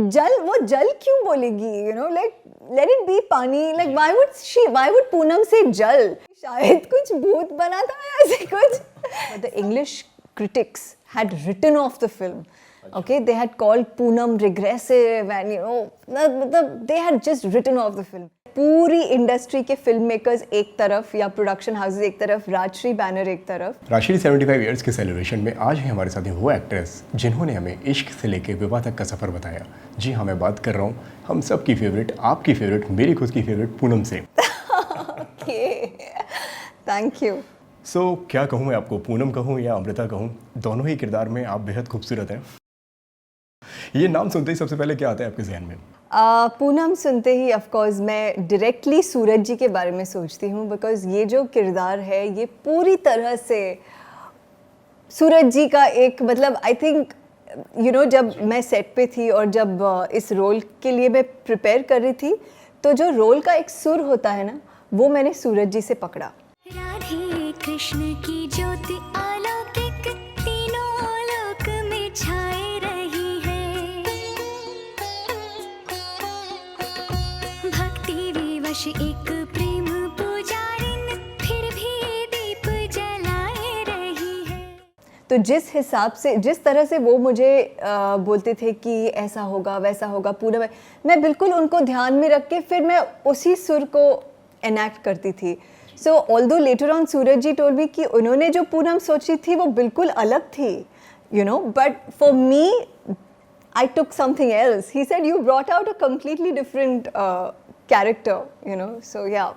जल, वो जल क्यों बोलेगी, you know, like let it be paani, like why would Poonam से जल? शायद कुछ भूत बना था ऐसे कुछ. The English critics had written off the film. Okay, they had called Poonam regressive and you know they had just written off the film. पूरी इंडस्ट्री के फिल्म मेकर्स एक तरफ या प्रोडक्शन हाउसेस एक तरफ, राजश्री बैनर एक तरफ. राजश्री 75 ईयर्स के सेलिब्रेशन में आज है हमारे साथ वो एक्ट्रेस जिन्होंने हमें इश्क से लेके विवाह तक का सफ़र बताया. जी हाँ, मैं बात कर रहा हूँ हम सब की फेवरेट, आपकी फेवरेट, मेरी खुद की फेवरेट पूनम से. Okay, thank you. सो क्या कहूँ मैं आपको, पूनम कहूँ या अमृता कहूँ, दोनों ही किरदार में आप बेहद खूबसूरत हैं. ये नाम सुनते ही सबसे पहले क्या आता है आपके जहन में? पूनम सुनते ही ऑफ कोर्स मैं डायरेक्टली सूरज जी के बारे में सोचती हूँ, बिकॉज ये जो किरदार है ये पूरी तरह से सूरज जी का एक, मतलब आई थिंक यू नो, जब मैं सेट पे थी और जब इस रोल के लिए मैं प्रिपेयर कर रही थी, तो जो रोल का एक सुर होता है ना, वो मैंने सूरज जी से पकड़ा. राधे कृष्ण की ज्योति अलौकिक तीनों लोक में छाए रही है, भक्ति विवश एक प्रेम पुजारिन फिर भी दीप जलाए रही है. तो जिस हिसाब से, जिस तरह से वो मुझे बोलते थे कि ऐसा होगा वैसा होगा, पूरा मैं बिल्कुल उनको ध्यान में रख के फिर मैं उसी सुर को एनैक्ट करती थी. So although later on Suraj ji told me कि उन्होंने जो पूनम सोची थी वो बिल्कुल अलग थी, you know, but for me I took something else. He said you brought out a completely different character, you know. So yeah,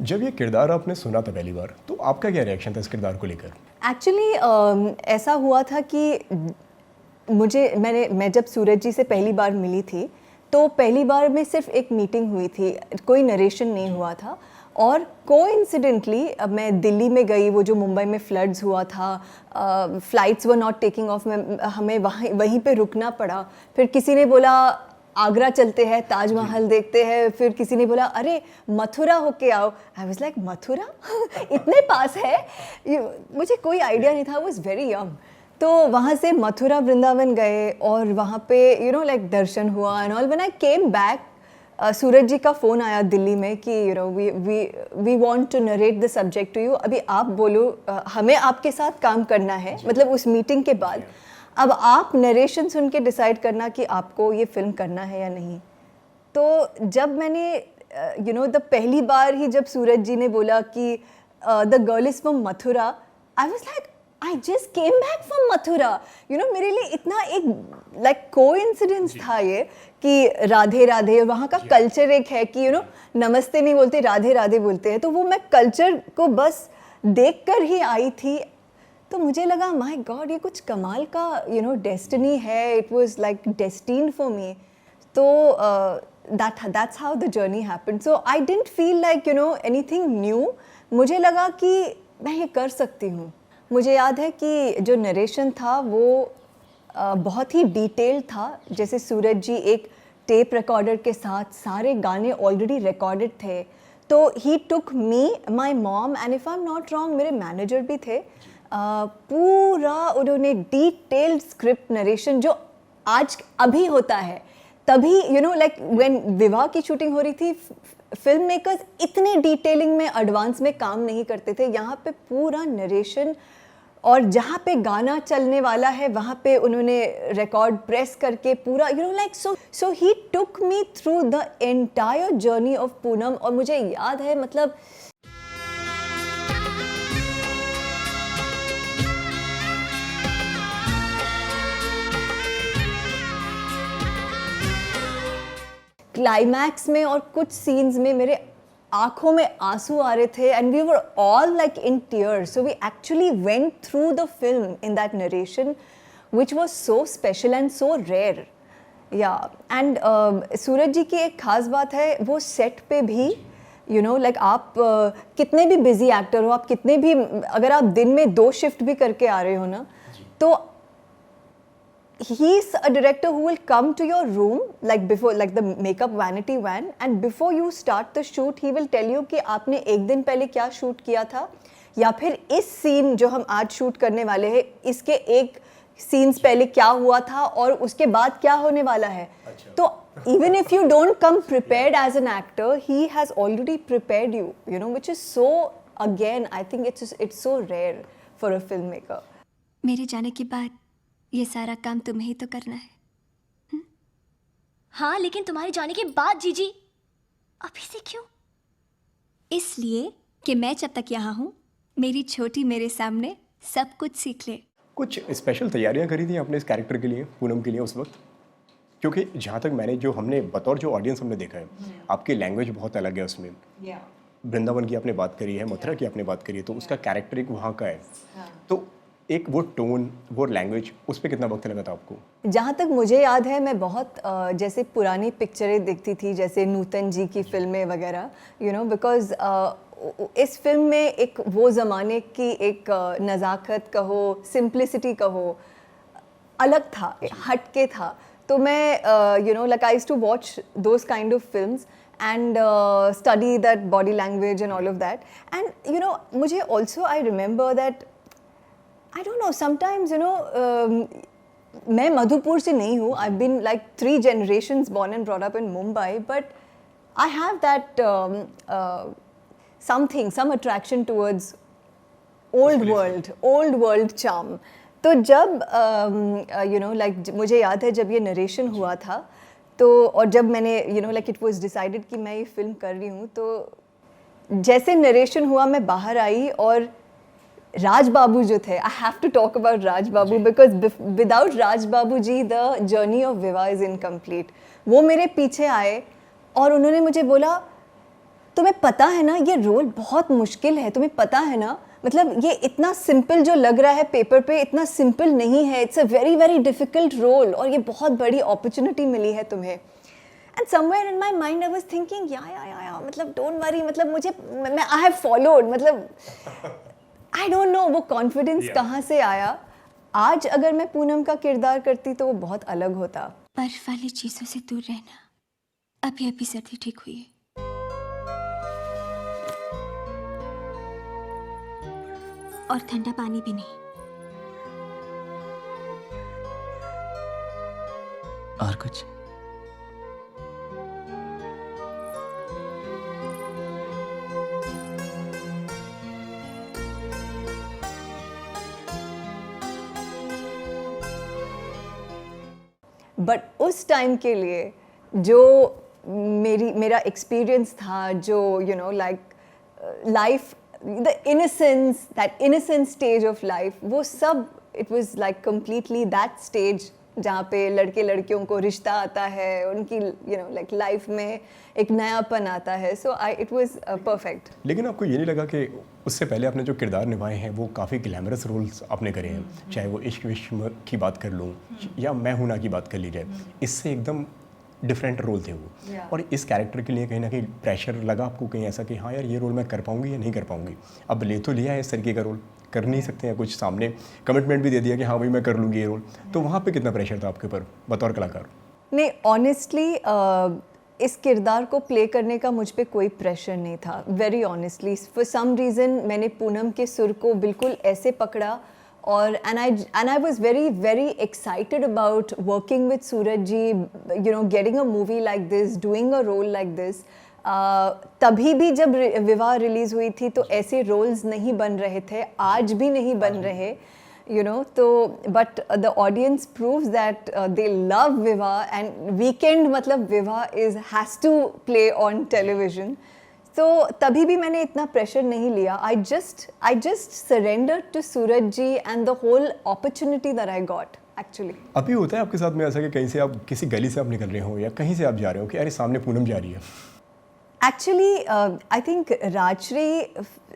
जब ये किरदार आपने सुना था पहली बार, तो आपका क्या रिएक्शन था इस किरदार को लेकर? एक्चुअली ऐसा हुआ था कि मैं जब सूरज जी से पहली बार मिली थी, तो पहली बार में सिर्फ एक मीटिंग हुई थी, कोई नरेशन नहीं हुआ था. और कोइंसिडेंटली अब मैं दिल्ली में गई, वो जो मुंबई में फ्लड्स हुआ था, flights were not taking of, हमें वहीं पे रुकना पड़ा. फिर किसी ने बोला आगरा चलते हैं, ताजमहल देखते हैं. फिर किसी ने बोला अरे मथुरा होके आओ. आई वाज लाइक मथुरा इतने पास है, मुझे कोई आइडिया नहीं था, आई वाज वेरी यंग. तो वहाँ से मथुरा वृंदावन गए और वहाँ पे यू नो लाइक दर्शन हुआ and all. When I came back, Suraj ji का फ़ोन आया दिल्ली में कि you know we want to narrate the subject to you. अभी आप बोलो, हमें आपके साथ काम करना है, मतलब उस मीटिंग के बाद अब आप नरेशन सुन के डिसाइड करना कि आपको ये फिल्म करना है या नहीं. तो जब मैंने यू नो द पहली बार ही जब सूरज जी ने बोला कि the girl is from Mathura, I was like I just came back from Mathura, you know. मेरे लिए इतना एक like coincidence था ये कि राधे राधे, वहाँ का कल्चर एक है कि you know नमस्ते नहीं बोलते, राधे राधे बोलते हैं. तो वो मैं कल्चर को बस देखकर ही आई थी. तो मुझे लगा माय गॉड, ये कुछ कमाल का you know डेस्टिनी है. It was like destined for me. तो that's how the journey happened. So I didn't feel like you know anything new. मुझे लगा कि मैं ये कर सकती हूँ. मुझे याद है कि जो नरेशन था वो बहुत ही डिटेल्ड था. जैसे सूरज जी एक टेप रिकॉर्डर के साथ सारे गाने ऑलरेडी रिकॉर्डेड थे. तो he took me, my mom and if I am not wrong मेरे मैनेजर भी थे. पूरा उन्होंने डिटेल्ड स्क्रिप्ट नरेशन जो आज अभी होता है, तभी यू नो लाइक व्हेन विवाह की शूटिंग हो रही थी, फिल्म मेकर्स इतने डिटेलिंग में एडवांस में काम नहीं करते थे. यहाँ पे पूरा नरेशन, और जहाँ पे गाना चलने वाला है वहाँ पे उन्होंने रिकॉर्ड प्रेस करके पूरा you know like so he took me through the entire journey of Poonam. और मुझे याद है, मतलब क्लाइमैक्स में और कुछ सीन्स में मेरे आँखों में आंसू आ रहे थे and we were all like in tears. So we actually went through the film in that narration which was so special and so rare. Yeah and Suraj ji की एक ख़ास बात है, वो सेट पे भी यू नो लाइक आप कितने भी बिजी एक्टर हो, आप कितने भी, अगर आप दिन में 2 शिफ्ट भी करके आ रहे हो ना, तो he is a director who will come to your room like before, like the makeup vanity van, and before you start the shoot he will tell you कि आपने एक दिन पहले क्या शूट किया था, या फिर इस सीन जो हम आज शूट करने वाले हैं इसके एक सीन्स पहले क्या हुआ था और उसके बाद क्या होने वाला है. तो even if you don't come prepared as an actor, he has already prepared you, you know, which is so, again, I think it's so rare for a filmmaker. मेरे जाने के बाद ये सारा काम तुम्हें ही तो करना है. हाँ, लेकिन तुम्हारे जाने के बाद जीजी अभी से क्यों? इसलिए कि मैं जब तक यहाँ हूँ मेरी छोटी मेरे सामने सब कुछ सीख ले. कुछ स्पेशल तैयारियां करी थी आपने इस कैरेक्टर के लिए, पूनम के लिए उस वक्त? क्योंकि जहाँ तक मैंने जो हमने बतौर जो ऑडियंस हमने देखा है, आपकी लैंग्वेज बहुत अलग है उसमें. वृंदावन की आपने बात करी है, मथुरा की आपने बात करी है, तो उसका कैरेक्टर एक वहाँ का है. तो एक वो टोन, वो लैंग्वेज, उस पर कितना वक्त लगा था आपको? जहाँ तक मुझे याद है, मैं बहुत जैसे पुरानी पिक्चरें देखती थी, जैसे नूतन जी की फिल्में वगैरह, यू नो, बिकॉज इस फिल्म में एक वो ज़माने की एक नज़ाकत कहो, सिंप्लिसिटी कहो, अलग था, हटके था. तो मैं you know, like I used to watch those kind of films and study that body language and all of that. And you know, मुझे also I remember that I don't know, sometimes, you know, मैं मधुपुर से नहीं हूँ. I've been like 3 generations born and brought up in Mumbai, but I have that some attraction towards old world charm. तो जब you know, like मुझे याद है जब ये नरेशन हुआ था, तो और जब मैंने you know, like it was decided कि मैं ये फिल्म कर रही हूँ, तो जैसे नरेशन हुआ मैं बाहर आई और राज बाबू जो थे, I have to talk about Raj Babu, because without Raj Babu ji the journey of Vivah is incomplete. वो मेरे पीछे आए और उन्होंने मुझे बोला, तुम्हें पता है ना ये रोल बहुत मुश्किल है, तुम्हें पता है ना, मतलब ये इतना सिंपल जो लग रहा है पेपर पे, इतना सिंपल नहीं है. It's a very very difficult role और ये बहुत बड़ी अपॉर्चुनिटी मिली है तुम्हें. And somewhere in my mind I was thinking या मतलब डोंट वरी, मतलब मुझे मैं आई हैव फॉलोड, मतलब आई डोंट नो वो कॉन्फिडेंस कहाँ से आया. आज अगर मैं पूनम का किरदार करती तो वो बहुत अलग होता. बर्फ वाली चीजों से दूर रहना. अभी अभी सर्दी ठीक हुई है. और ठंडा पानी भी नहीं. और कुछ? बट उस टाइम के लिए जो मेरा एक्सपीरियंस था, जो you know, like life, the innocence, that innocent stage of life, वो सब, it was like completely that stage जहाँ पे लड़के लड़कियों को रिश्ता आता है, उनकी you know, like life में एक नयापन आता है. So it was perfect. लेकिन आपको ये नहीं लगा कि उससे पहले आपने जो किरदार निभाए हैं वो काफ़ी ग्लैमरस रोल्स आपने करे हैं, चाहे वो इश्क विश्क की बात कर लूँ या मैं हूं ना की बात कर ली जाए, इससे एकदम डिफरेंट रोल थे वो. और इस कैरेक्टर के लिए कहीं ना कहीं प्रेशर लगा आपको कहीं ऐसा कि हाँ यार ये रोल मैं कर पाऊंगी या नहीं कर पाऊंगी? अब ले तो लिया है इस तरीके का रोल, कर नहीं सकते हैं, कुछ सामने कमिटमेंट भी दे दिया कि हाँ भाई मैं कर लूँगी ये रोल, तो वहाँ पे कितना प्रेशर था आपके ऊपर बतौर कलाकार? नहीं, ऑनेस्टली इस किरदार को प्ले करने का मुझ पे कोई प्रेशर नहीं था. Very honestly, for some reason मैंने पूनम के सुर को बिल्कुल ऐसे पकड़ा और and I was very excited about working with Suraj ji, you know, getting a movie like this, doing a role like this. तभी भी जब विवाह रिलीज़ हुई थी तो ऐसे रोल्स नहीं बन रहे थे, आज भी नहीं बन रहे, you know. तो but the audience proves that they love विवाह, and weekend मतलब विवाह has to play on television. तो तभी भी मैंने इतना प्रेशर नहीं लिया. I just surrendered to Suraj ji and the whole opportunity that I got actually. अभी होता है आपके साथ में ऐसा कि कहीं से आप किसी गली से आप निकल रहे हो या कहीं से आप जा रहे हो कि अरे सामने पूनम जा रही है? Actually, I think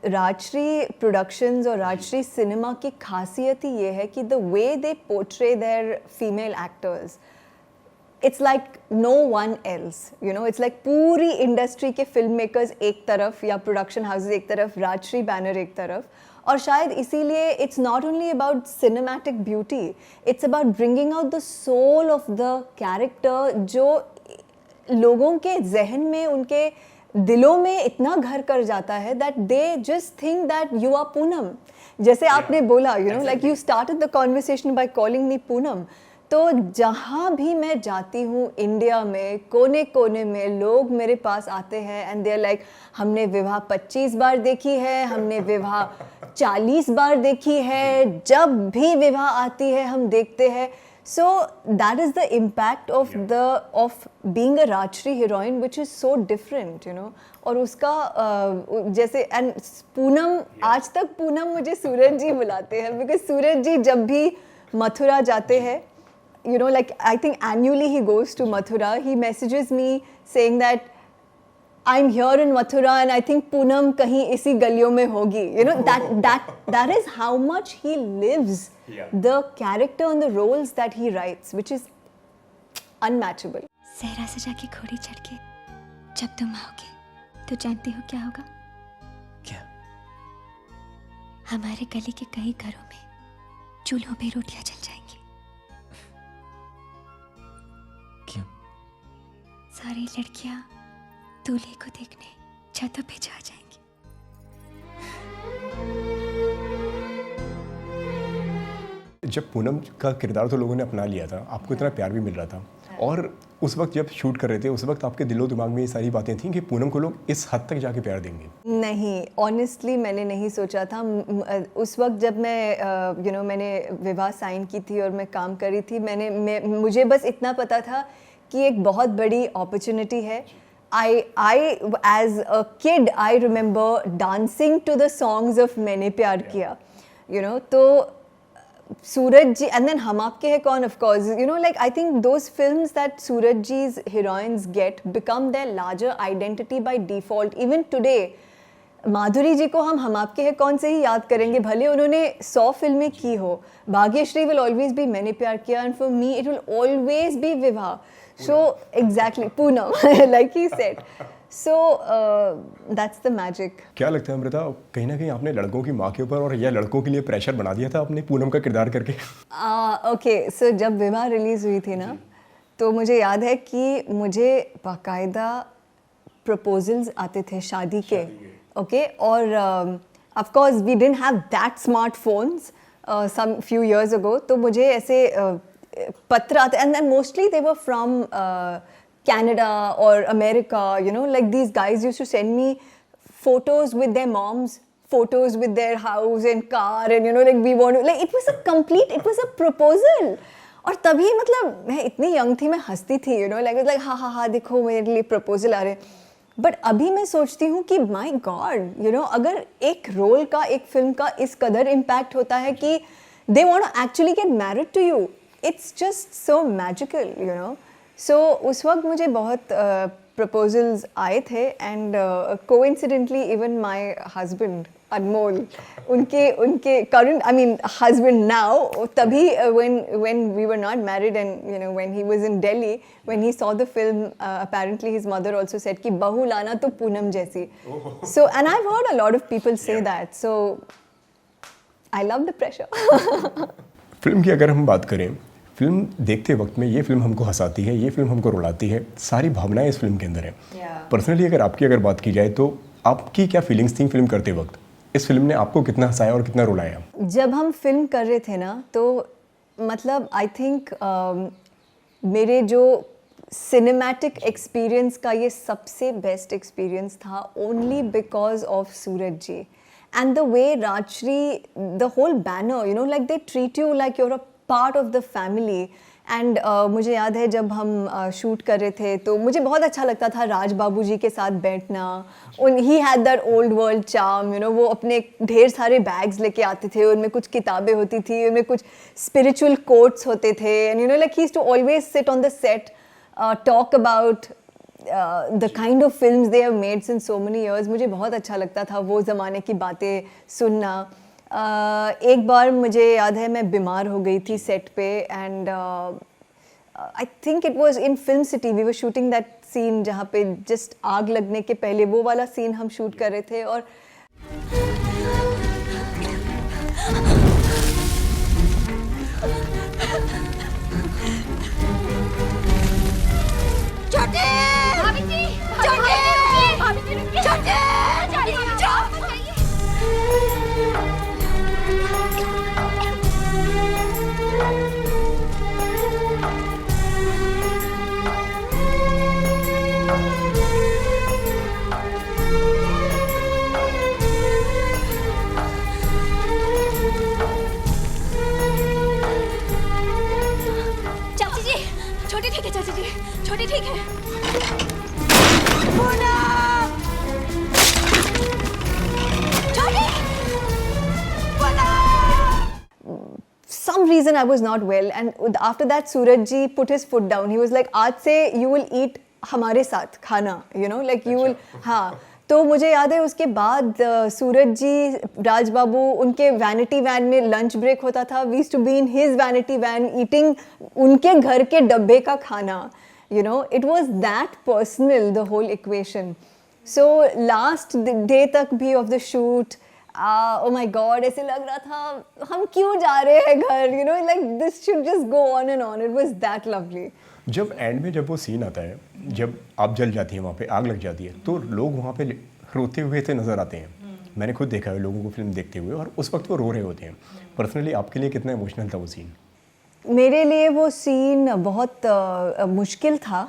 Rajshri productions और राजश्री सिनेमा की खासियत ही ये है कि the way they portray their female actors, it's like no one else, you know. It's like पूरी इंडस्ट्री के फिल्म मेकर्स एक तरफ या प्रोडक्शन हाउसेस एक तरफ, राजश्री बैनर एक तरफ, और शायद इसीलिए it's not only about cinematic beauty, it's about bringing out the soul of the character, जो लोगों के जहन में उनके दिलों में इतना घर कर जाता है that they just think that you are Poonam. जैसे आपने बोला, you know, like you started the conversation by calling me Poonam. तो जहाँ भी मैं जाती हूँ इंडिया में, कोने कोने में लोग मेरे पास आते हैं एंड दे आर लाइक, हमने विवाह 25 बार देखी है, हमने विवाह 40 बार देखी है, जब भी विवाह आती है हम देखते हैं. So that is the impact of being a Rajshri heroine, which is so different, you know. और उसका जैसे एंड पूनम, आज तक पूनम मुझे सूरज जी बुलाते हैं, बिकॉज सूरज जी जब भी मथुरा जाते हैं, you know, like I think annually he goes to Mathura, he messages me saying that I'm here in Mathura and I think Poonam kahin isi galiyon mein hogi. You know, that is how much he lives the character and the roles that he writes, which is unmatchable. सहरा सजा के घोड़ी चढ़ के जब तुम आओगे तो जानते हो क्या होगा? क्या? हमारे गली के कई घरों में चूल्हों पे रोटियां जल जाएंगी. क्यों? सारी लड़कियां दूल्हे को देखने छतों पे जा जाएंगी. जब पूनम का किरदार तो लोगों ने अपना लिया था, आपको इतना प्यार भी मिल रहा था, और उस वक्त जब शूट कर रहे थे, उस वक्त आपके दिलो दिमाग में ये सारी बातें थीं कि पूनम को लोग इस हद तक जाके प्यार देंगे? नहीं, ऑनेस्टली मैंने नहीं सोचा था. उस वक्त जब मैं यू नो मैंने विवाह साइन की थी और मैं काम कर रही थी, मुझे बस इतना पता था कि एक बहुत बड़ी अपॉर्चुनिटी है. I as a kid I remember dancing to the songs of मैंने प्यार किया, you know. तो सूरज जी and then हम आपके हैं कौन, of course, you know, like I think those films that Suraj ji's heroines get become their larger identity by default. Even today माधुरी जी को हम आपके हैं कौन से ही याद करेंगे, भले उन्होंने 100 फिल्में की हो. भाग्यश्री will always be मैंने प्यार किया, and for me it will always be विवाह. So exactly, Poonam, like he said. So that's the magic. क्या लगता है अमृता, कहीं ना कहीं आपने लड़कों की माँ के ऊपर और या लड़कों के लिए प्रेशर बना दिया था अपने पूनम का किरदार करके? ओके, सो जब विवाह रिलीज़ हुई थी ना, तो मुझे याद है कि मुझे बाकायदा प्रपोजल्स आते थे शादी के. ओके, और of course we didn't have that smartphones some few years ago. तो मुझे ऐसे पत्र आते, and then mostly they were from Canada or America, you know, like these guys used to send me photos with their moms, photos with their house and car, and you know, like we want to, like it was a proposal. और तभी मतलब मैं इतनी young थी, मैं हंसती थी, you know, like हाँ देखो मेरे लिए प्रपोजल आ रहे. बट अभी मैं सोचती हूँ कि माई गॉड, यू नो, अगर एक रोल का, एक फिल्म का इस कदर इम्पैक्ट होता है कि they want to actually get married to you, it's just so magical, you know. So उस वक्त मुझे बहुत प्रपोजल्स आए थे, and coincidentally even my husband Anmol, उनके current, I mean husband now, तभी when we were not married and you know when he was in Delhi, when he saw the film, apparently his mother also said कि बहू लाना तो पूनम जैसी. So and I've heard a lot of people say that, so I love the pressure. Film की अगर हम बात करें, फिल्म देखते वक्त में ये फिल्म हमको हंसाती है, ये फिल्म हमको रुलाती है, सारी भावनाएं इस फिल्म के अंदर हैं. पर्सनली अगर आपकी अगर बात की जाए तो आपकी क्या फीलिंग्स थी फिल्म करते वक्त? इस फिल्म ने आपको कितना हंसाया और कितना रुलाया? जब हम फिल्म कर रहे थे ना, तो मतलब आई थिंक मेरे जो सिनेमैटिक एक्सपीरियंस का ये सबसे बेस्ट एक्सपीरियंस था, only because of Suraj ji and the way Rajshri, the whole banner, you know, like they treat you like you're a part of the family. And मुझे याद है जब हम शूट कर रहे थे तो मुझे बहुत अच्छा लगता था राज बाबू जी के साथ बैठना. He had that old world charm, you know. वो अपने ढेर सारे बैग्स लेके आते थे, उनमें कुछ किताबें होती थी, उनमें कुछ स्पिरिचुअल कोट्स होते थे, and you know, like he used to always sit on the set, talk about the kind of films they have made since so many years. मुझे बहुत अच्छा लगता था वो ज़माने की बातें सुनना. एक बार मुझे याद है मैं बीमार हो गई थी सेट पे, and I think it was in Film City. We were shooting that scene जहाँ पे जस्ट आग लगने के पहले वो वाला सीन हम शूट कर रहे थे. और some reason I was not well, and after that Suraj ji put his foot down. He was like, आज से you will eat हमारे साथ खाना, you know, like you will, हाँ. तो मुझे याद है उसके बाद सूरज जी, राज बाबू, उनके वैनिटी वैन में लंच ब्रेक होता था. We used to be in his vanity van eating उनके घर के डब्बे का खाना. You know, it was that personal, the whole equation. So last day तक भी of the shoot, oh my God, ऐसे लग रहा था हम क्यों जा रहे हैं घर, you know, like this should just go on and on. It was that lovely. जब एंड में जब वो सीन आता है, जब आप जल जाती हैं, वहाँ पे आग लग जाती है, तो लोग वहाँ पे रोते हुए से नज़र आते हैं. मैंने खुद देखा है लोगों को फिल्म देखते हुए, और उस वक्त वो रो रहे होते हैं. पर्सनली आपके लिए कितना इमोशनल था वो सीन? मेरे लिए वो सीन बहुत मुश्किल था.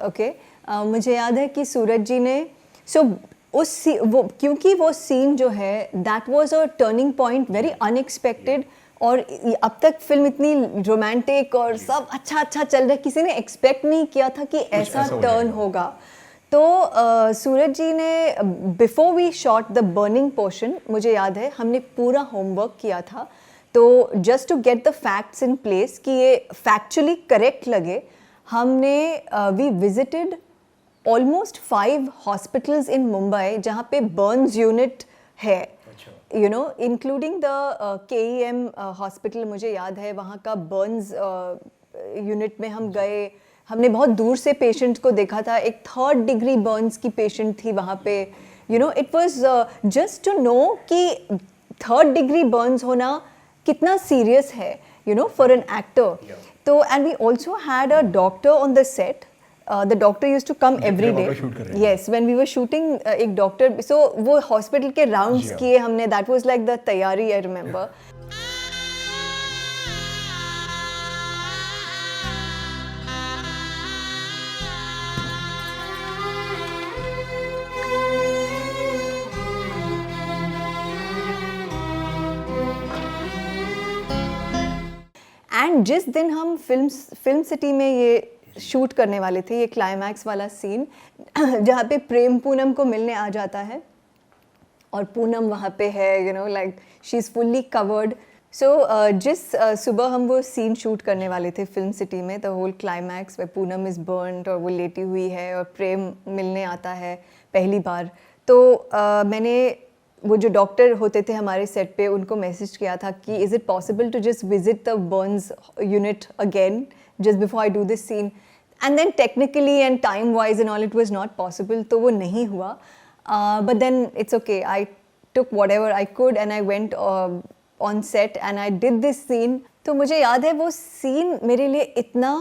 ओके, मुझे याद है कि सूरज जी ने वो क्योंकि वो सीन जो है that was a turning point, very unexpected. और अब तक फिल्म इतनी रोमांटिक और सब अच्छा चल रहा है, किसी ने एक्सपेक्ट नहीं किया था कि ऐसा टर्न होगा. तो सूरज जी ने before we shot the burning portion, मुझे याद है हमने पूरा होमवर्क किया था. तो just to get the facts in place कि ये फैक्चुअली करेक्ट लगे, हमने we visited almost 5 hospitals in Mumbai जहाँ पे बर्न्स यूनिट है, you know, including the KEM hospital. मुझे याद है वहाँ का बर्न्स यूनिट में हम गए. हमने बहुत दूर से पेशेंट को देखा था. एक 3rd डिग्री बर्न्स की पेशेंट थी वहाँ पे. You know, it was just to know कि 3rd डिग्री बर्न्स होना कितना सीरियस है, you know, for an actor. तो and we also had a doctor on the set. The doctor used to come every day. Yes, when we were shooting, एक doctor, so वो hospital के rounds किए हमने. That was like the तैयारी, I remember. And जिस दिन हम film city में ये शूट करने वाले थे, ये क्लाइमैक्स वाला सीन जहाँ पे प्रेम पूनम को मिलने आ जाता है और पूनम वहाँ पे है, you know, like she is fully covered. So जिस सुबह हम वो सीन शूट करने वाले थे फिल्म सिटी में, the whole climax way Poonam is burned और वो लेटी हुई है और प्रेम मिलने आता है पहली बार. तो मैंने वो जो डॉक्टर होते थे हमारे सेट पे, उनको मैसेज किया था कि is it possible to just visit the burns unit again just before I do this scene. And then technically and time wise and all, it was not possible, तो वो नहीं हुआ. But then it's okay, I took whatever I could and I went on set and I did this scene. तो मुझे याद है वो scene मेरे लिए इतना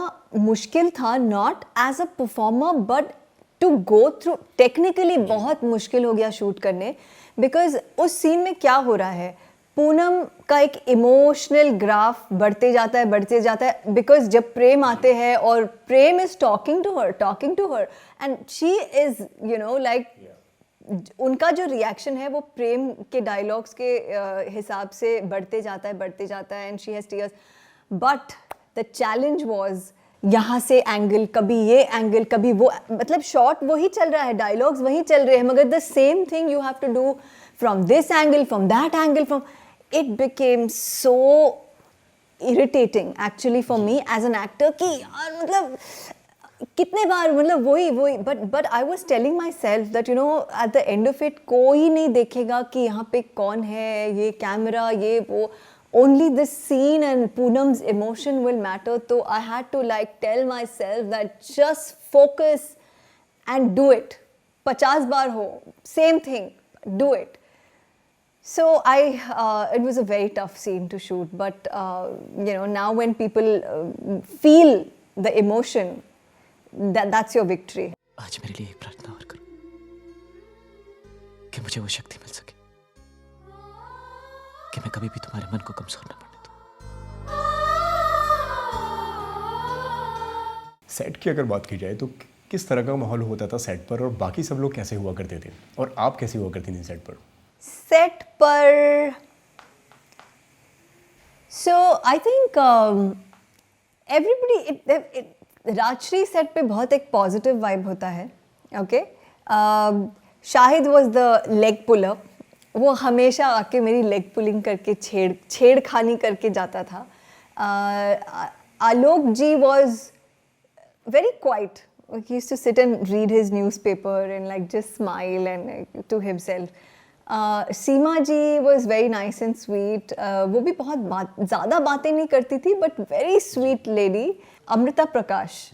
मुश्किल था, not as a performer but to go through. technically बहुत मुश्किल हो गया शूट करने, because उस scene में क्या हो रहा है, पूनम का एक इमोशनल ग्राफ बढ़ते जाता है बिकॉज जब प्रेम आते हैं और Prem is talking to her and she is, you know, like उनका जो रिएक्शन है वो प्रेम के डायलॉग्स के हिसाब से बढ़ते जाता है and she has tears. But the challenge was यहाँ से एंगल, कभी ये एंगल, कभी वो, मतलब शॉट वही चल रहा है, डायलॉग्स वही चल रहे हैं, मगर the same thing you have to do from this angle, from that angle, from. It became so irritating actually for me as an actor कि यार मतलब कितने बार, मतलब वही but I was telling myself that, you know, at the end of it कोई नहीं देखेगा कि यहाँ पे कौन है, ये कैमरा, ये वो, only this scene and Poonam's emotion will matter. So I had to like tell myself that just focus and do it. 50 बार हो, same thing, do it. So it was a very tough scene to shoot, but you know, now when people feel the emotion, that's your victory. आज मेरे लिए एक प्रार्थना और करो कि मुझे वो शक्ति मिल सके कि मैं कभी भी तुम्हारे मन को कमजोर न पड़ने दूं. सेट की अगर बात की जाए तो किस तरह का माहौल होता था सेट पर, और बाकी सब लोग कैसे हुआ करते थे, और आप कैसे हुआ करती थी सेट पर? सेट पर, so I think everybody, Rajshri set पे बहुत एक पॉजिटिव वाइब होता है. Okay, Shahid was the leg puller. वो हमेशा आके मेरी लेग पुलिंग करके छेड़खानी करके जाता था. Alok ji was very quiet. He used to sit and read his newspaper and like just smile and to himself. Seema ji was very nice and sweet. वो भी बहुत ज़्यादा बातें नहीं करती थी, but very sweet lady. Amrita Prakash.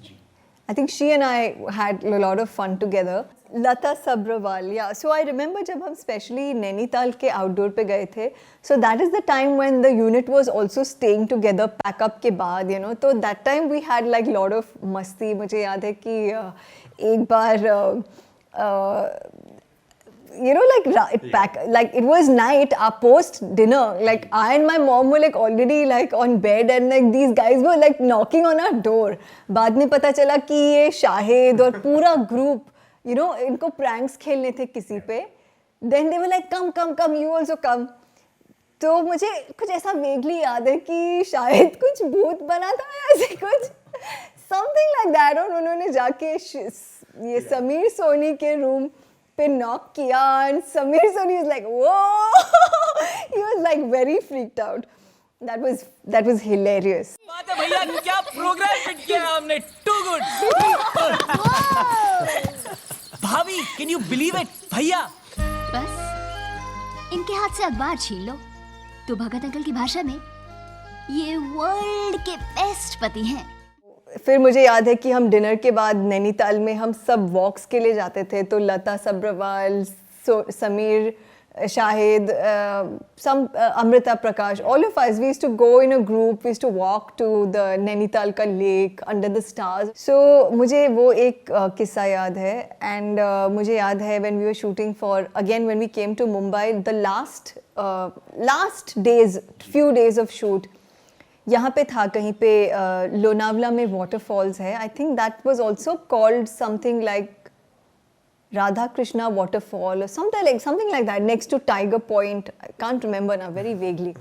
I think she and I had a lot of fun together. Lata Sabrawal, yeah. So I remember जब हम specially नैनीताल के outdoor पे गए थे, so that is the time when the unit was also staying together pack up के बाद, you know. तो that time we had like lot of मस्ती. मुझे याद है कि एक बार you know, like it was night, our post dinner, like I and my mom were like already like on bed and like these guys were like knocking on our door. बाद में पता चला कि ये शाहिद और पूरा group, you know, इनको pranks खेलने थे किसी पे. Then they were like come you also come. तो मुझे कुछ ऐसा vaguely याद है कि शायद कुछ भूत बना था ऐसे कुछ something like that. और उन्होंने जाके ये समीर सोनी के रूम पे नॉक किया and Samir Soni was like whoa. He was like very freaked out. That was hilarious. बात है भैया, क्या प्रोग्राम फिट किया है हमने, टू गुड. भाभी, कैन यू बिलीव इट भैया? बस इनके हाथ से अखबार छीन लो तो भगत अंकल की भाषा में ये वर्ल्ड के बेस्ट पति हैं. फिर मुझे याद है कि हम डिनर के बाद नैनीताल में हम सब वॉक्स के लिए जाते थे. तो लता सब्रवाल, समीर, शाहिद, अमृता प्रकाश, all of us, we used to go in a group, we used to walk to the Nainital का lake under the stars. So मुझे वो एक किस्सा याद है. And मुझे याद है when we were shooting for, again when we came to Mumbai, the last days, few days of shoot, यहाँ पे था कहीं पे लोनावला में waterfalls है. I think that was also called something like Radha Krishna waterfall or something like that, next to Tiger Point. I can't remember now, very vaguely.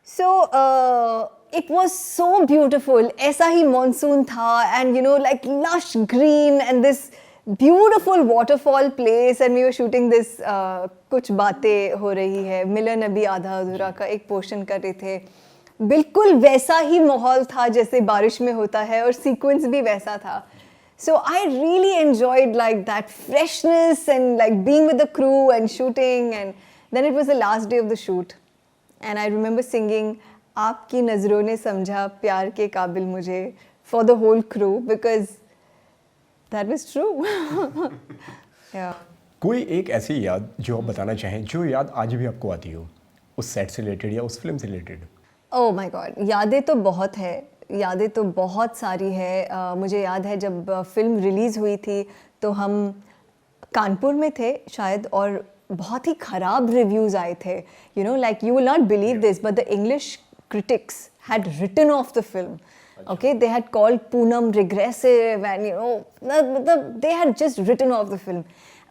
So it was so beautiful. ऐसा ही monsoon था and you know like lush green and this beautiful waterfall place and we were shooting this कुछ बातें हो रही है, मिलन अभी आधा अधूरा का एक पोर्शन कर रहे थे. बिल्कुल वैसा ही माहौल था जैसे बारिश में होता है और सीक्वेंस भी वैसा था. So I really enjoyed like that freshness and like being with the crew and shooting. And then it was the last day of the shoot and I remember singing आपकी नज़रों ने समझा प्यार के काबिल मुझे for the whole crew because that was true. Yeah. कोई एक ऐसी याद जो आप बताना चाहें, जो याद आज भी आपको आती हो उस सेट से रिलेटेड या उस फिल्म से रिलेटेड? Oh my God, यादें तो बहुत है, यादें तो बहुत सारी है. मुझे याद है जब फिल्म रिलीज़ हुई थी तो हम कानपुर में थे शायद और बहुत ही ख़राब रिव्यूज़ आए थे. You know, like you will not believe this, but the English critics had written off the film. Okay, they had called Poonam regressive and you know they had just written off the film.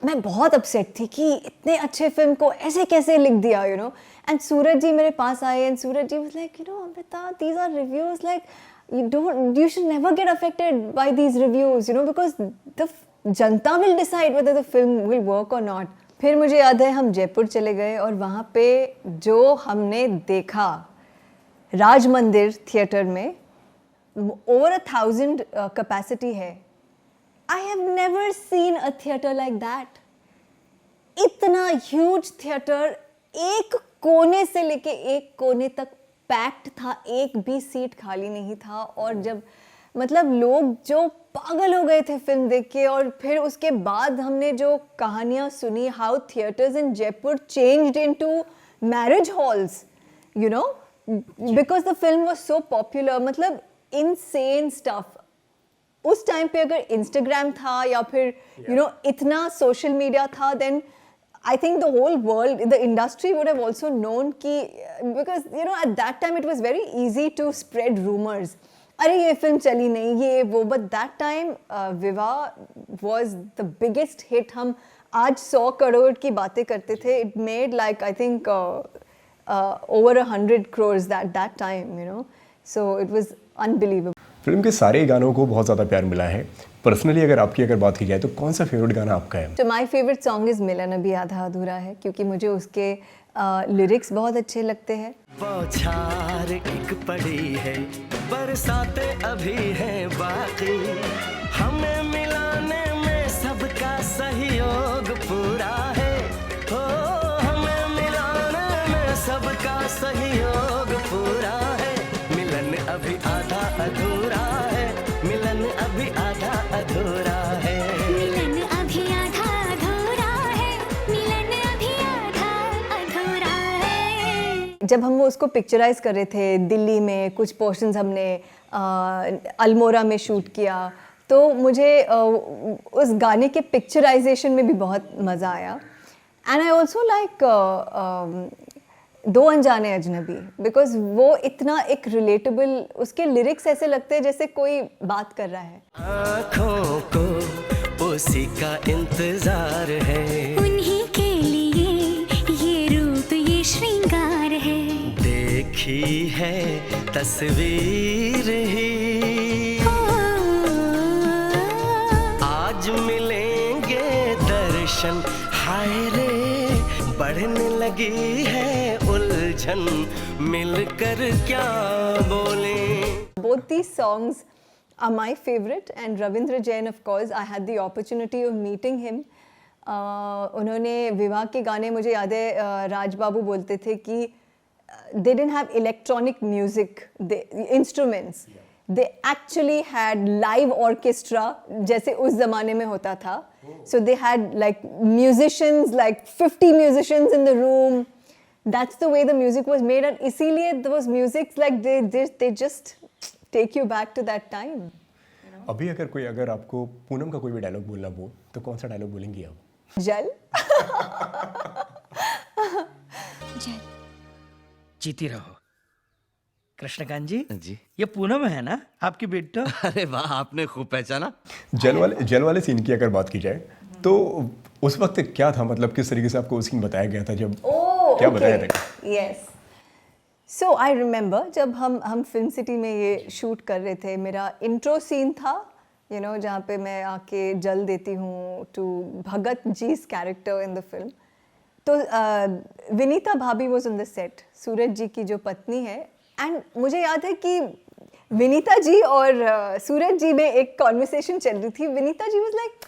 मैं बहुत upset थी कि इतने अच्छे film को ऐसे कैसे लिख दिया, you know. And सूरज जी मेरे पास आए and Suraj ji was like, you know, Amrita, these are reviews, like you should never get affected by these reviews, you know, because the Janata will decide whether the film will work or not. फिर मुझे याद है हम जयपुर चले गए और वहाँ पे जो हमने देखा राज मंदिर थिएटर में over 1,000 कैपेसिटी है. I have never seen a theater like that. इतना huge theater, एक कोने से लेके एक कोने तक पैक्ड था, एक भी सीट खाली नहीं था. और जब मतलब लोग जो पागल हो गए थे फिल्म देख के. और फिर उसके बाद हमने जो कहानियाँ सुनी, how theaters in Jaipur changed into marriage halls, you know, because the film was so popular. मतलब insane stuff. उस टाइम पे अगर इंस्टाग्राम था या फिर you know इतना सोशल मीडिया था, then I think the whole world, the industry would have also known कि, because you know at that time it was very easy to spread rumors. अरे ये फिल्म चली नहीं, ये वो. But that time Viva was the biggest hit. हम आज 100 करोड़ की बातें करते थे. It made like I think over 100 crores that time, you know. So it was unbelievable. Film के सारे गानों को बहुत ज़्यादा प्यार मिला है. पर्सनली अगर बात की जाए तो कौन सा फेवरेट गाना आपका है? तो माय फेवरेट सॉन्ग इज़ मिलन अभी आधा अधूरा है, क्योंकि मुझे उसके लिरिक्स बहुत अच्छे लगते हैं. बौछार एक पड़ी है, बरसाते अभी हैं बाकी, हमें मिलाने में सबका सहयोग पूरा है. हो हमें मिलाने में सबका सहयोग पूरा है. मिलन अभी आधा अधूरा है, मिलन अभी आधा अधूरा है. मिलन अभी आधा अधूरा है, मिलन अभी आधा अधूरा है. जब हम वो उसको पिक्चराइज कर रहे थे दिल्ली में, कुछ पोर्शंस हमने अल्मोड़ा में शूट किया, तो मुझे उस गाने के पिक्चराइजेशन में भी बहुत मज़ा आया. एंड आई ऑल्सो लाइक दो अनजाने अजनबी, बिकॉज वो इतना एक रिलेटेबल, उसके लिरिक्स ऐसे लगते हैं जैसे कोई बात कर रहा है. आँखों को उसी का इंतजार है, उन्हीं के लिए ये रूप ये श्रृंगार है. देखी है तस्वीर ही, आज मिलेंगे दर्शन. हाय रे बढ़ने लगी है उलझन, मिलकर क्या बोले. Both these songs are my favorite, and Ravindra Jain, of course, I had the opportunity of meeting him. उन्होंने विवाह के गाने, मुझे याद है राज बाबू बोलते थे कि they didn't have electronic music, instruments. They actually had live orchestra, जैसे उस ज़माने में होता था. So they had like musicians, like 50 musicians in the room. That's the way the music was made, and इसीलिए those musics like they just take you back to that time. अभी अगर आपको पूनम का कोई भी डायलॉग बोलना हो तो कौन सा डायलॉग बोलेंगी आप? जल. जल. जीती रहो. कृष्णकांत जी, जी ये पूनम है ना आपकी बेटा? अरे वाह, आपने खूब पहचाना. जल वाले सीन की अगर बात की जाए तो उस वक्त क्या था, मतलब किस तरीके से आपको सीन बताया गया था, जब क्या बताया था? Yes. So I remember जब हम फिल्म सिटी में ये शूट कर रहे थे, मेरा इंट्रो सीन था, you know, जहाँ पे मैं आके जल देती हूँ to भगत जी's कैरेक्टर इन द फिल्म. तो विनीता भाभी was on the set, Suraj ji की जो पत्नी है. एंड मुझे याद है कि विनीता जी और सूरज जी में एक कॉन्वर्सेशन चल रही थी. विनीता जी वाज लाइक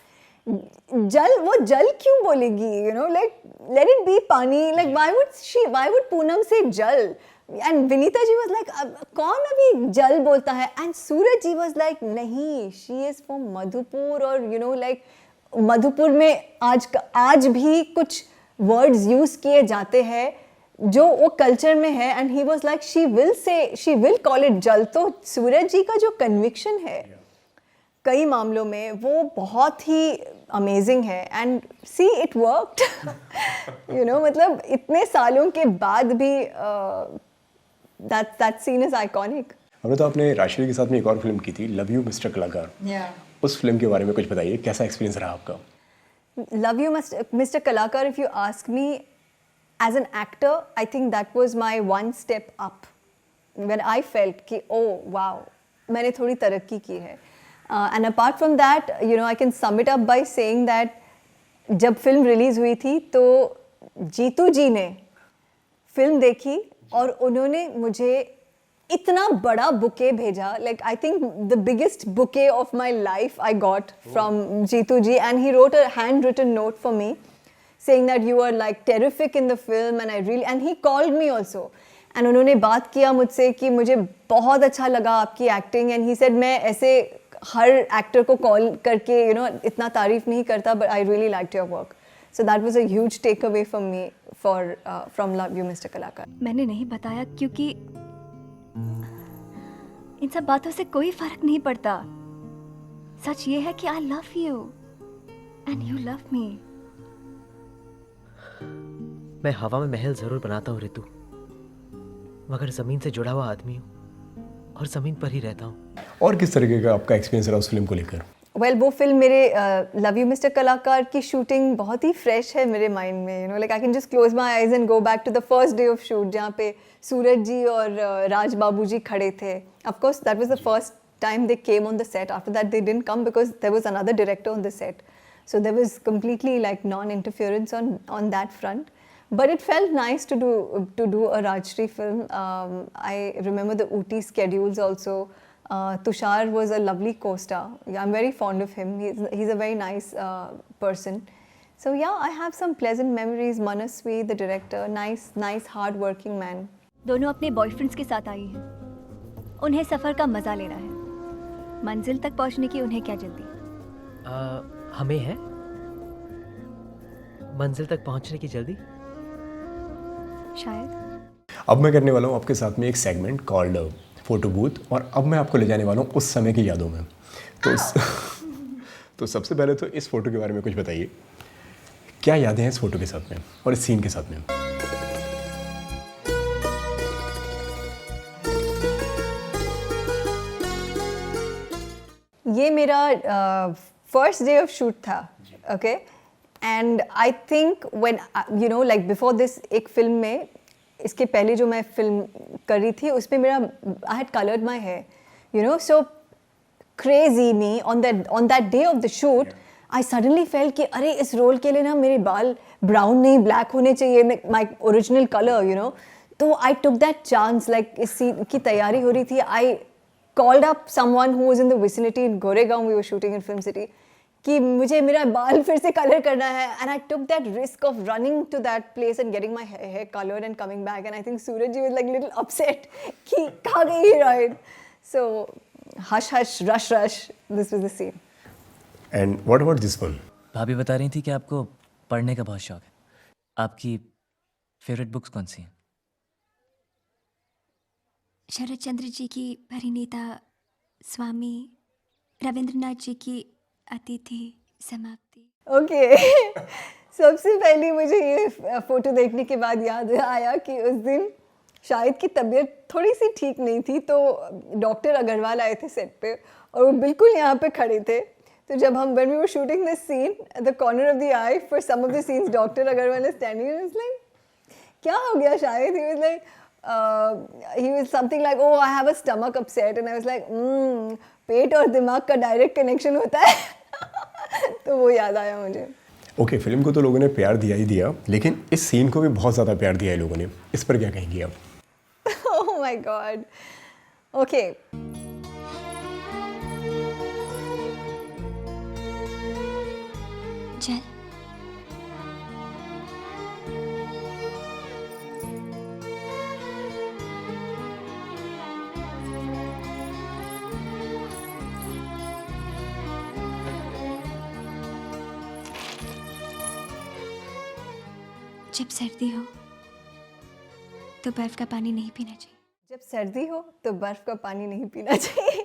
वो जल क्यों बोलेगी, you know, like let it be paani, like why would Poonam से जल. And Vinita ji was like कौन अभी जल बोलता है. एंड सूरज जी वाज लाइक नहीं, शी इज फ्रॉम मधुपुर, और यू नो लाइक मधुपुर में आज भी कुछ वर्ड्स यूज किए जाते हैं जो वो कल्चर में है. And he was like she will call it जल. तो सूरज जी का जो कन्विक्शन है कई मामलों में वो बहुत ही अमेजिंग है. And see it worked, you know, मतलब इतने सालों के बाद भी दैट सीन इज आइकॉनिक. हमने तो अपने राशि के साथ में एक और फिल्म की थी, लव यू मिस्टर कलाकार. उस फिल्म के बारे में कुछ बताइए, कैसा एक्सपीरियंस रहा आपका? Love You Mr. Kalakar, if you ask me, as an actor, I think that was my one step up. When I felt कि oh wow, मैंने थोड़ी तरक्की की है. And apart from that, you know, I can sum it up by saying that जब film release हुई थी तो जीतू जी ने फिल्म देखी और उन्होंने मुझे इतना बड़ा बुके भेजा. Like I think the biggest bouquet of my life I got from Jeetu ji, and he wrote a handwritten note for me saying that you are like terrific in the film, and he called me also, and उन्होंने बात किया मुझसे कि मुझे बहुत अच्छा लगा आपकी एक्टिंग. and he said मैं ऐसे हर एक्टर को कॉल करके you know इतना तारीफ नहीं करता, but I really liked your work. So that was a huge takeaway from me from Love You Mr. Kalakar. मैंने नहीं बताया क्योंकि इन सब बातों से कोई फर्क नहीं पड़ता. सच ये है कि I love you and you love me. मैं हवा में महल जरूर बनाता हूँ ऋतु, मगर जमीन से जुड़ा हुआ आदमी हूँ और जमीन पर ही रहता हूँ. और किस तरीके का आपका एक्सपीरियंस रहा उस फिल्म को लेकर? वेल वो फिल्म मेरे लव यू मिस्टर कलाकार की शूटिंग बहुत ही फ्रेश है मेरे माइंड में, you know, like I can just close my eyes and go back to the first day of shoot जहाँ पे सूरज जी और राज बाबू जी खड़े थे. Of course that was the first time they came on the set. After that they didn't come because there was another director on the set. So there was completely like non-interference on that front, but it felt nice to do a Rajshri film. I remember the Ooty schedules also. Tushar was a lovely co-star. Yeah, I'm very fond of him. He's a very nice person. So yeah, I have some pleasant memories. Manaswi, the director, nice hard-working man. दोनों अपने boyfriends के साथ आई हैं. उन्हें सफ़र का मज़ा लेना है. मंजिल तक पहुंचने की उन्हें क्या जल्दी. हमें है मंजिल तक पहुंचने की जल्दी. शायद. अब मैं करने वाला हूँ आपके साथ में एक सेगमेंट कॉल्ड फोटो बूथ, और अब मैं आपको ले जाने वाला हूँ उस समय की यादों में. तो सबसे पहले तो इस फ़ोटो के बारे में कुछ बताइए. क्या यादें हैं इस फ़ोटो के साथ में और इस सीन के साथ में? ये मेरा फर्स्ट डे ऑफ शूट था. Okay, and I think when you know like before this, एक फिल्म में इसके पहले जो मैं फिल्म कर रही थी उसमें मेरा I had coloured my hair, you know, so crazy me on that day of the shoot. I suddenly fell कि अरे इस रोल के लिए ना मेरे बाल ब्राउन नहीं ब्लैक होने चाहिए, my original colour, you know. तो आई टुक दैट चांस. लाइक इस सीन की तैयारी हो रही थी. आई called up someone who was in the vicinity in Goregaon. We were shooting in Film City. कि मुझे मेरा बाल फिर से कलर करना है. And I took that risk of running to that place and getting my hair colored and coming back. And I think Suraj ji was like little upset कि कहाँ गई heroine. So hush hush, rush rush. This was the scene. And what about this one? भाभी बता रही थी कि आपको पढ़ने का बहुत शौक है. आपकी फेवरेट बुक्स कौन सी हैं? शरद चंद्र जी की परिणीता, स्वामी रविंद्रनाथ जी की अतिथि समाप्ति. ओके. सबसे पहले मुझे ये फ़ोटो देखने के बाद याद आया कि उस दिन शाहिद की तबीयत थोड़ी सी ठीक नहीं थी, तो डॉक्टर अग्रवाल आए थे सेट पे और वो बिल्कुल यहाँ पे खड़े थे. तो जब हम when we were shooting this scene at the corner of the eye for some of the scenes, doctor Agarwal is standing and was like, क्या हो गया Shahid? He was like, he was something like, oh, I have a stomach upset, and I was like, पेट और दिमाग का direct connection होता है. तो वो याद आया मुझे. ओके, फिल्म को तो लोगों ने प्यार दिया ही दिया, लेकिन इस सीन को भी बहुत ज़्यादा प्यार दिया है लोगों ने. इस पर क्या कहेंगी आप? Oh my God. Okay. जल. जब सर्दी हो तो बर्फ का पानी नहीं पीना चाहिए. जब सर्दी हो तो बर्फ का पानी नहीं पीना चाहिए.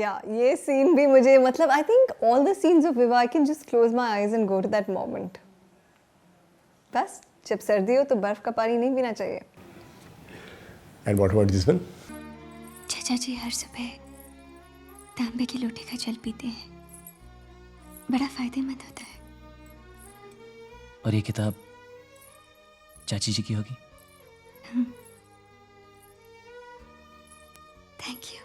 या ये सीन भी मुझे, मतलब I think all the scenes of Vivah I can just close my eyes and go to that moment. बस जब सर्दी हो तो बर्फ का पानी नहीं पीना चाहिए. And what about this one? चाचा जी हर सुबह तांबे के लोटे का जल पीते हैं. बड़ा फायदेमंद होता है. और ये किताब चाची जी की होगी? Thank you.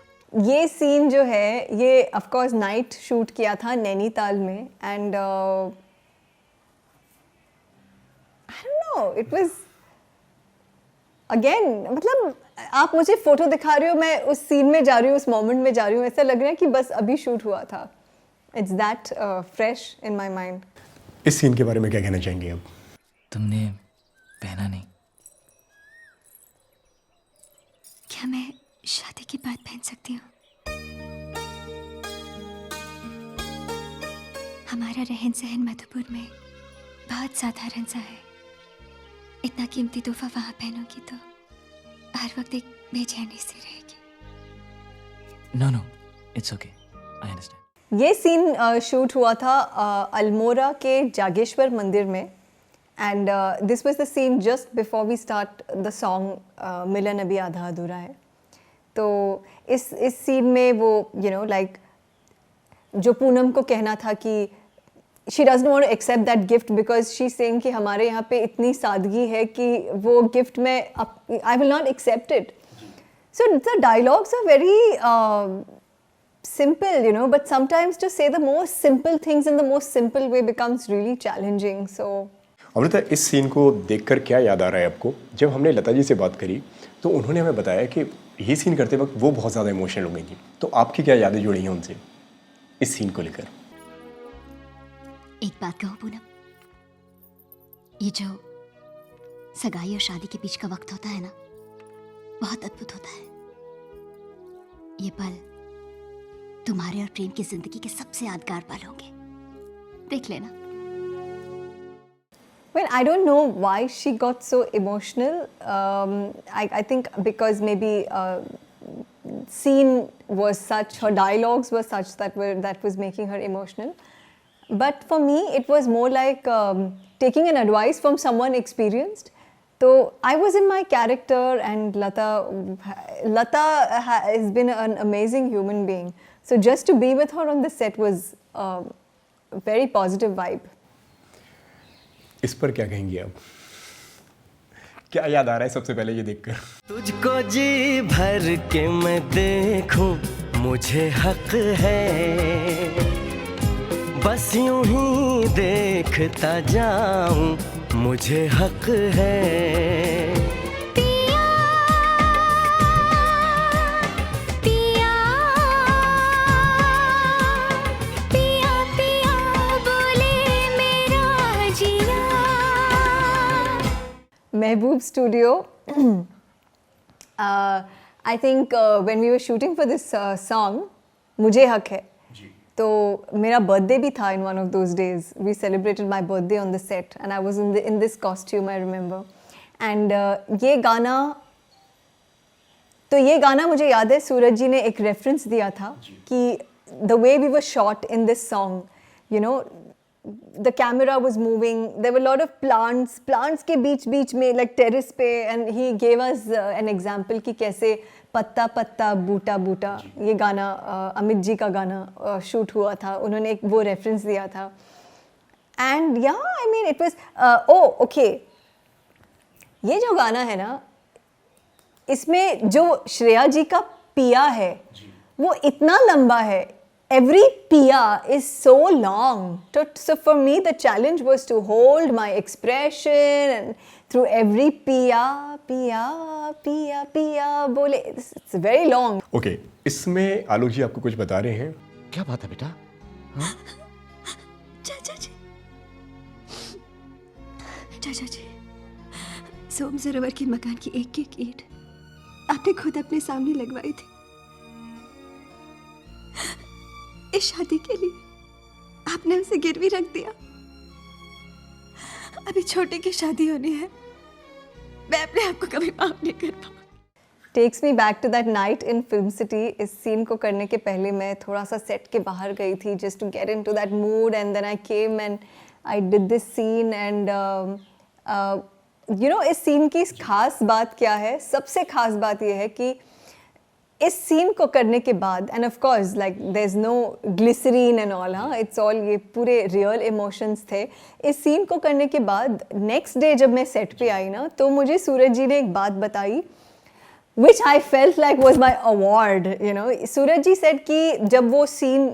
ये सीन जो है ये ऑफ कोर्स नाइट शूट किया था नैनीताल में. And I don't know, it was again, मतलब आप मुझे फोटो दिखा रहे हो, मैं उस सीन में जा रही हूँ, उस मोमेंट में जा रही हूँ. ऐसा लग रहा है कि बस अभी शूट हुआ था. It's that fresh in my mind. इस सीन के बारे में क्या कहना चाहेंगे आप? तुमने पहना नहीं. क्या मैं शादी के बाद पहन सकती हूँ? हमारा रहन सहन मधुपुर में बहुत साधारण सा है. इतना कीमती तोहफा वहां पहनोगी तो हर वक्त एक बेचैनी सी रहेगी. No no, it's okay, I understand. ये सीन शूट हुआ था अल्मोड़ा के जागेश्वर मंदिर में. And this was the scene just before we start the song Milan Abhi Aadha अधूरा है. तो इस सीन में वो यू नो लाइक जो पूनम को कहना था कि she doesn't want to accept that gift because she's saying कि हमारे यहाँ पे इतनी सादगी है कि वो gift में I will not accept it. So the dialogues are very simple, you know, but sometimes to say the most simple things in the most simple way becomes really challenging. So Amrita, इस scene को देखकर क्या याद आ रहा है आपको? जब हमने लता जी से बात करी तो उन्होंने हमें बताया कि ये सीन करते वक्त वो बहुत ज़्यादा इमोशनल हो गई थी, तो आपकी क्या यादें जुड़ी हैं उनसे इस सीन को लेकर? एक बात कहूँ पूनम, ये जो सगाई और शादी के बीच का वक्त होता है ना, बहुत अद्भुत होता है। ये पल तुम्हारे और प्रेम की जिंदगी के सबसे यादगार पल होंगे, देख लेना। Well, I don't know why she got so emotional. I think because maybe scene was such, her dialogues were such that was making her emotional. But for me, it was more like taking an advice from someone experienced. So I was in my character, and Lata has been an amazing human being. So just to be with her on the set was a very positive vibe. इस पर क्या कहेंगे आप? क्या याद आ रहा है सबसे पहले ये देखकर? तुझको जी भर के मैं देखूं मुझे हक है, बस यूं ही देखता जाऊं मुझे हक है। Mehboob Studio. I think when we were shooting for this song, मुझे हक है, तो मेरा birthday भी था in one of those days. We celebrated my birthday on the set, and I was in this costume, I remember. And ये गाना मुझे याद है, सूरज जी ने एक reference दिया था कि the way we were shot in this song, you know, the camera was moving, there were a lot of plants के बीच में, like terrace पे, and he gave us an example कि कैसे पत्ता पत्ता बूटा बूटा, ये गाना अमित जी का गाना शूट हुआ था, उन्होंने एक वो रेफरेंस दिया था. And yeah, I mean it was okay, ये जो गाना है ना, इसमें जो श्रेया जी का पिया है वो इतना लंबा है. Every pia is so long. So for me, the challenge was to hold my expression and through every pia bole. It's very long. Okay, इसमें आलोक जी आपको कुछ बता रहे हैं. क्या बात है बेटा? चाचा जी, सोम सरोवर के मकान की एक एक ईंट आपने खुद अपने सामने लगवाई थी. इस शादी के लिए आपने उसे गिरवी रख दिया. अभी छोटे की शादी होनी है, मैं अपने आप को कभी माफ नहीं कर पाऊंगी. Takes me back to that night in Film City. इस सीन को करने के पहले मैं थोड़ा सा सेट के बाहर गई थी just to get into that mood, and then I came and I did this scene and you know, इस सीन की खास बात क्या है? सबसे खास बात ये है कि इस सीन को करने के बाद, and of course like there's no glycerine and all, हाँ, it's all ये पूरे real emotions थे. इस सीन को करने के बाद next day जब मैं सेट पे आई ना, तो मुझे सूरज जी ने एक बात बताई which I felt like was my award, you know. Suraj ji said कि जब वो सीन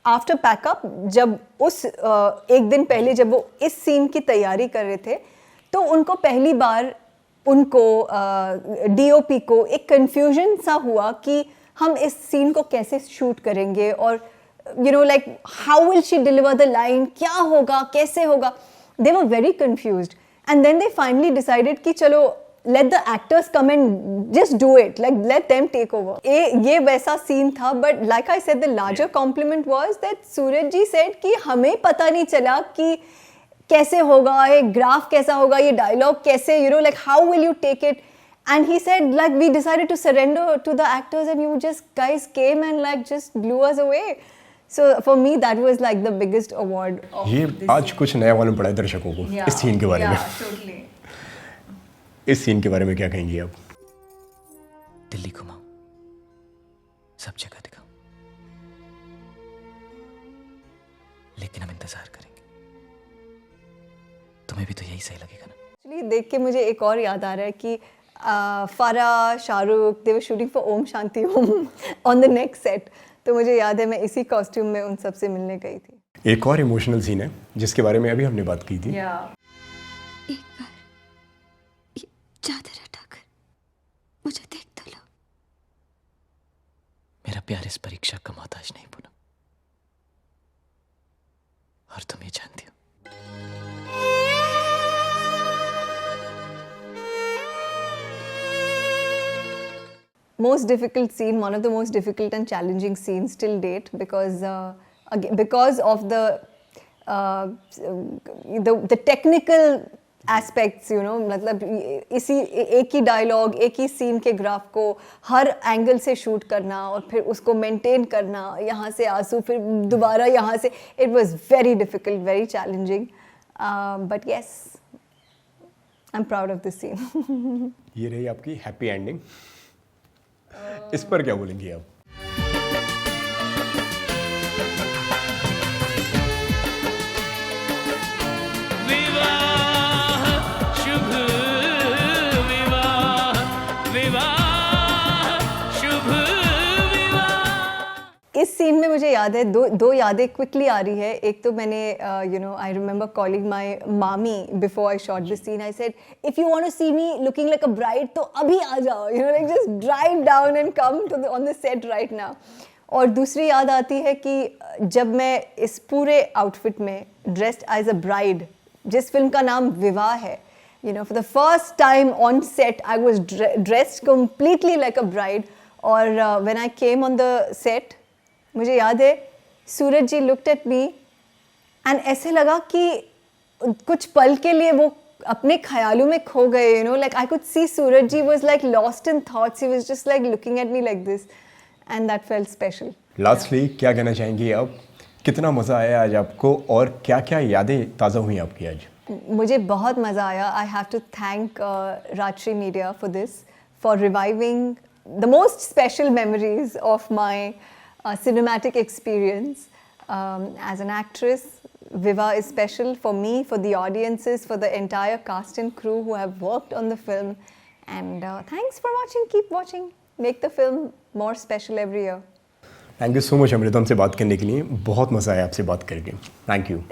after pack up, जब उस एक दिन पहले जब वो इस सीन की तैयारी कर रहे थे, तो उनको पहली बार उनको डीओपी को एक कंफ्यूजन सा हुआ कि हम इस सीन को कैसे शूट करेंगे और you know like how will she deliver the line, क्या होगा, कैसे होगा. They were very confused and then they finally decided कि चलो let the actors come and just do it, like let them take over. ये वैसा scene था, but like I said, the larger compliment was that Suraj ji said कि हमें पता नहीं चला कि कैसे होगा, ये ग्राफ कैसा होगा, ये डायलॉग कैसे, you know, like how will you take it. And he said like we decided to surrender to the actors and you just guys came and like just blew us away. So for me that was like the biggest award of ये आज कुछ नया मालूम पड़ा है दर्शकों को इस सीन के बारे में. Totally. इस सीन के बारे में क्या कहेंगी आप? दिल्ली घुमाओ, सब जगह दिखाओ. लेकिन हम इंतजार करेंगे। तुम्हें भी तो यही सही लगेगा ना? एक्चुअली देख के मुझे एक और याद आ रहा है कि Farah, Shahrukh, they were shooting for Om Shanti Om on the next set. तो मुझे याद है मैं इसी कॉस्ट्यूम में उन सबसे मिलने गई थी। एक और इमोशनल सीन है जिसके बारे में अभी हमने बात की थी। एक बार ये चादर हटाकर मुझे देख तो लो। मेरा प्यार इस परीक्षा का मोहताज नहीं पूनम, और तुम ये जानती हो। Most difficult scene, one of the most difficult and challenging scenes till date, because of the technical aspects, you know, मतलब इसी एक ही डायलॉग, एक ही सीन के ग्राफ को हर एंगल से शूट करना और फिर उसको मेंटेन करना, यहाँ से आंसू फिर दोबारा यहाँ से, it was very difficult, very challenging, but yes, I'm proud of this scene. ये रही आपकी हैप्पी एंडिंग। इस पर क्या बोलेंगी आप? विवाह शुभ विवाह, विवाह शुभ विवाह। इस सीन में मुझे याद है दो यादें क्विकली आ रही है। एक तो मैंने I remember calling my mami before I shot this scene. I said if you want to see me looking like a bride तो अभी आ जाओ, you know, like just drive down and come to on the set right now. और दूसरी याद आती है कि जब मैं इस पूरे आउटफिट में ड्रेस्ड एज अ ब्राइड, जिस फिल्म का नाम विवाह है, you know, for the first time on set I was dressed completely like a bride. और when I came on the set, मुझे याद है सूरज जी looked at me and ऐसे लगा कि कुछ पल के लिए वो अपने ख्यालों में खो गए, you know, like I could see Suraj ji was like lost in thoughts. He was just like looking at me like this and that felt special. Lastly क्या कहना चाहेंगी आप? कितना मज़ा आया आज आपको और क्या क्या यादें ताज़ा हुई आपकी आज? मुझे बहुत मज़ा आया. I have to thank Rajshri Media for this, for reviving the most special memories of my cinematic experience. As an actress, Viva is special for me, for the audiences, for the entire cast and crew who have worked on the film. And thanks for watching. Keep watching. Make the film more special every year. Thank you so much Amrita हमसे बात करने के लिए. बहुत मज़ा आया आपसे बात करके. Thank you.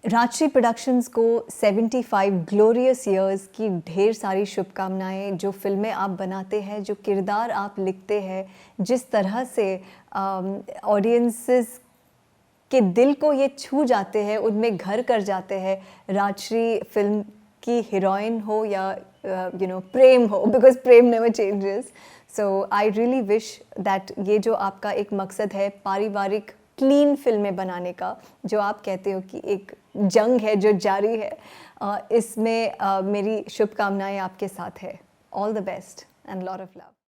राजश्री प्रोडक्शंस को 75 ग्लोरियस ईयर्स की ढेर सारी शुभकामनाएं. जो फिल्में आप बनाते हैं, जो किरदार आप लिखते हैं, जिस तरह से ऑडियंसेस के दिल को ये छू जाते हैं, उनमें घर कर जाते हैं. राजश्री फिल्म की हीरोइन हो या प्रेम हो, because Prem never changes. So I really wish that ये जो आपका एक मकसद है पारिवारिक क्लीन फिल्में बनाने का, जो आप कहते हो कि एक जंग है जो जारी है, इसमें मेरी शुभकामनाएं आपके साथ है. All the best and lot of love.